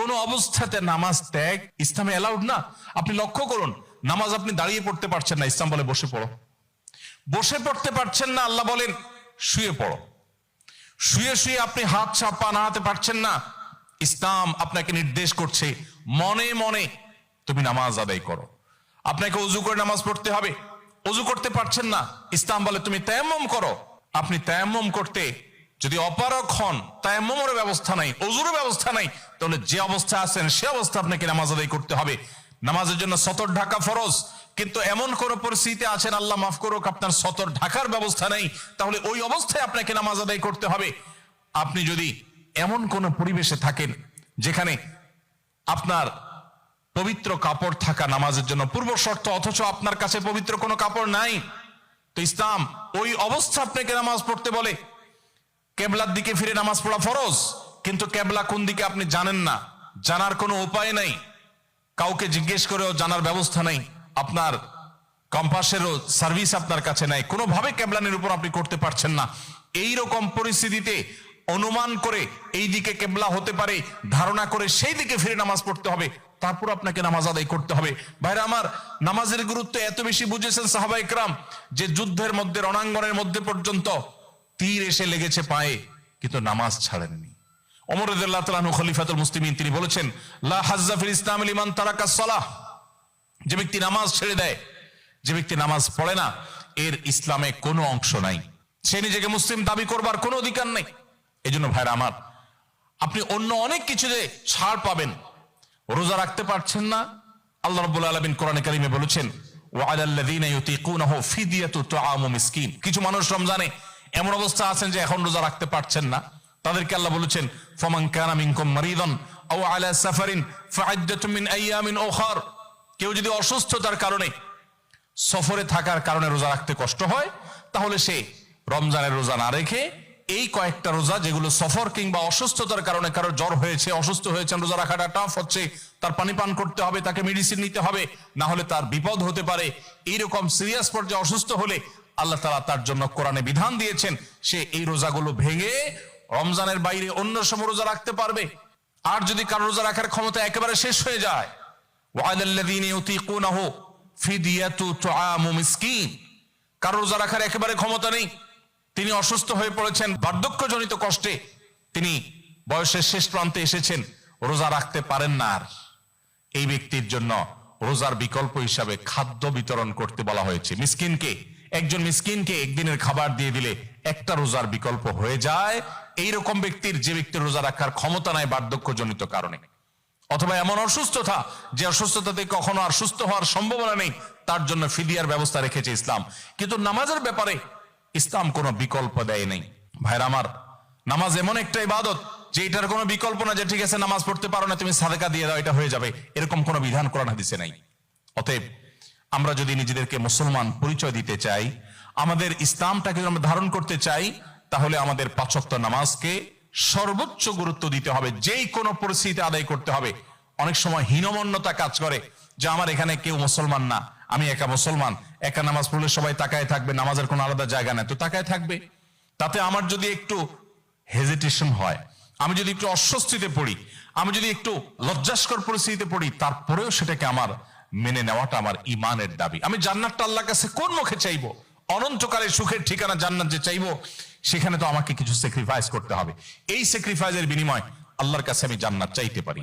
কোন অবস্থাতে নামাজ ত্যাগ ইসলামে অ্যালাউড না। আপনি লক্ষ্য করুন, নামাজ আপনি দাঁড়িয়ে পড়তে পারছেন না, ইসলাম বলে বসে পড়ো। বসে পড়তে পারছেন না, আল্লাহ বলেন শুয়ে পড়ো। শুয়ে শুয়ে আপনি হাত পা নাড়াতে পারছেন না, ইসলাম আপনাকে নির্দেশ করছে মনে মনে তুমি নামাজ আদায় করো। আপনাকে ওযু করে নামাজ পড়তে হবে, ওযু করতে পারছেন না, ইসলাম বলে তুমি তায়াম্মুম করো। আপনি তায়াম্মুম করতে যদি অপারগ হন, তায়াম্মুমের ব্যবস্থা নাই, ওযুর ব্যবস্থা নাই, তাহলে যে অবস্থা আছেন সে অবস্থা আপনাকে নামাজ আদায় করতে হবে। নামাজের জন্য সতর ঢাকা ফরজ, কিন্তু এমন কোন পরিস্থিতি আছেন, আল্লাহ মাফ করুক, আপনার সতর ঢাকার ব্যবস্থা নেই, তাহলে ওই অবস্থায় আপনাকে নামাজ আদায় করতে হবে। আপনি যদি এমন কোন পরিবেশে থাকেন যেখানে আপনার পবিত্র কাপড় থাকা নামাজের জন্য পূর্ব শর্ত, অথচ আপনার কাছে পবিত্র কোনো কাপড় নাই, তো ইসলাম ওই অবস্থা আপনাকে নামাজ পড়তে বলে। কেবলার দিকে ফিরে নামাজ পড়া ফরজ, কিন্তু কেবলা কোন দিকে আপনি জানেন না, জানার কোনো উপায় নাই, কাউকে জিজ্ঞেস করেও জানার ব্যবস্থা নেই, আপনার কম্পাসেরও সার্ভিস আপনার কাছে নাই, কোনোভাবে কেবলা নিরূপণ আপনি করতে পারছেন না। এই রকম পরিস্থিতিতে অনুমান করে এই দিকে কেবলা হতে পারে ধারণা করে সেই দিকে ফিরে নামাজ পড়তে হবে, তারপর আপনাকে নামাজ আদায় করতে হবে। ভাইরা আমার, নামাজের গুরুত্ব এত বেশি বুঝেছেন সাহাবায়ে কেরাম যে যুদ্ধের মধ্যে, রণাঙ্গনের মধ্যে পর্যন্ত তীর এসে লেগেছে পায়ে, কিন্তু নামাজ ছাড়েননি। ওমর রাদিয়াল্লাহু তাআলা আনহু খলিফাতুল মুসলিমিন, তিনি বলেছেন লা হাজ্জা ফিল ইসলাম লিমান তারাকাস সালাহ, যে ব্যক্তি নামাজ ছেড়ে দেয়, যে ব্যক্তি নামাজ পড়ে না, এর ইসলামে কোনো অংশ নাই, সে নিজেকে মুসলিম দাবি করবার কোনো অধিকার নেই। এই জন্য ভাইরা আমার, আপনি অন্য অনেক কিছুতে ছাড় পাবেন, রোজা রাখতে পারছেন না, আল্লাহ রাব্বুল আলামিন কোরআনে কারিমে বলেছেন ওয়া আলাল্লাযীনা ইউতীকুনাহু ফিদিয়াতু তুআমু মিসকিন। কিছু মানুষ রমজানে এমন অবস্থা আছেন যে এখন রোজা রাখতে পারছেন না, তাদেরকে আল্লাহ বলেছেন ফামান কানা মিনকুম মারিদান আও আলা সাফারিন ফাইদ্দাতুম মিন আইয়ামিন উখার। কেউ যদি অসুস্থতার কারণে, সফরে থাকার কারণে রোজা রাখতে কষ্ট হয়, তাহলে সে রমজানের রোজা না রেখে এই কয়েকটা রোজা, যেগুলো সফর কিংবা অসুস্থতার কারণে, কারো জ্বর হয়েছে, অসুস্থ হয়েছেন, রোজা রাখাটা টাফ হচ্ছে, তার পানি পান করতে হবে, তাকে মেডিসিন নিতে হবে, না হলে তার বিপদ হতে পারে, এইরকম সিরিয়াস পর্যায়ে অসুস্থ হলে আল্লাহ তাআলা তার জন্য কোরআনে বিধান দিয়েছেন, সে এই রোজাগুলো ভেঙে রমজানের বাইরে অন্য সময় রোজা রাখতে পারবে। আর যদি কারো রোজা রাখার ক্ষমতা একেবারে শেষ হয়ে যায়, ওয়ালাল্লাযীনা ইউতীকুনাহু ফিদিয়াতু তুআমু মিসকিন, কারো রোজা রাখার একেবারে ক্ষমতা নেই, তিনি অসুস্থ হয়ে পড়েছেন, বার্ধক্যজনিত কষ্টে তিনি বয়সের শেষ প্রান্তে এসেছেন, রোজা রাখতে পারেন না, আর এই ব্যক্তির জন্য রোজার বিকল্প হিসাবে খাদ্য বিতরণ করতে বলা হয়েছে। মিসকিনকে, একজন মিসকিনকে একদিনের খাবার দিয়ে দিলে একটা রোজার বিকল্প হয়ে যায়। এইরকম ব্যক্তির, যে ব্যক্তির রোজা রাখার ক্ষমতা নাই বার্ধক্যজনিত কারণে, অথবা এমন অসুস্থতা যে অসুস্থতাতে কখনো আর সুস্থ হওয়ার সম্ভাবনা নেই, তার জন্য ফিদিয়ার ব্যবস্থা রেখেছে ইসলাম। কিন্তু নামাজের ব্যাপারে ইসলাম কোনো বিকল্প দেয় নাই। ভাইরা আমার, নামাজ এমন একটা ইবাদত যে এটার কোনো বিকল্প না, যে ঠিক আছে নামাজ পড়তে পারো না, তুমি সাদাকা দিয়ে দাও, এটা হয়ে যাবে, এরকম কোনো বিধান কোরআন হাদিসে নাই। অতএব আমরা যদি নিজেদেরকে মুসলমান পরিচয় দিতে চাই, আমাদের ইসলামটাকে আমরা ধারণ করতে চাই, তাহলে আমাদের 5 ওয়াক্ত নামাজকে সর্বোচ্চ গুরুত্ব দিতে হবে, যেই কোনো পরিস্থিতিতে আদায় করতে হবে। অনেক সময় হীনমন্যতা কাজ করে যে আমার এখানে কেউ মুসলমান না, আমি একা মুসলমান, একা নামাজ পড়লে সবাই তাকায় থাকবে, নামাজের কোনো আলাদা জায়গা নেই, তো তাকায় থাকবে। তাতে আমার যদি একটু হেজিটেশন হয়, আমি যদি একটু অস্বস্তিতে পড়ি, আমি যদি একটু লজ্জাস্কর পরিস্থিতিতে পড়ি, তারপরেও সেটাকে আমার মেনে নেওয়াটা আমার ইমানের দাবি। আমি জান্নাতটা আল্লাহর কাছে কোন মুখে চাইবো? অনন্তকালের সুখের ঠিকানা জান্নাত যে চাইবো, সেখানে তো আমাকে কিছু স্যাক্রিফাইস করতে হবে। এই স্যাক্রিফাইসের বিনিময় আল্লাহর কাছে আমি জান্নাত চাইতে পারি।